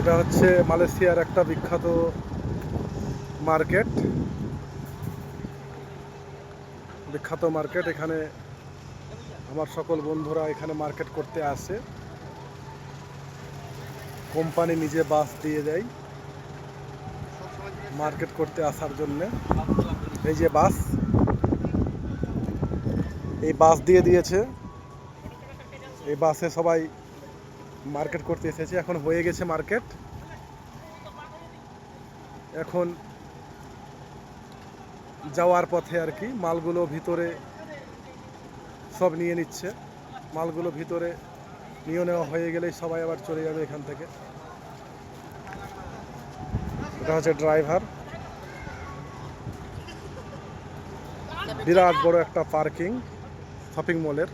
এটা হচ্ছে মালয়েশিয়ার একটা বিখ্যাত মার্কেট। এখানে আমার সকল বন্ধুরা এখানে মার্কেট করতে আসে। কোম্পানি নিজে বাস দিয়ে দেয় মার্কেট করতে আসার জন্য। এই যে বাস, এই বাস দিয়ে দিয়েছে। এই বাসে সবাই মার্কেট করতে এসেছে। এখন হয়ে গেছে মার্কেট। এখন যাওয়ার পথে আর কি মালগুলো ভিতরে সব নিয়ে নিচ্ছে। মালগুলো ভিতরে নিয়ে নেওয়া হয়ে গেলেই সবাই আবার চলে যাবে এখান থেকে। এটা হচ্ছে ড্রাইভার। বিরাট বড় একটা পার্কিং শপিং মলের।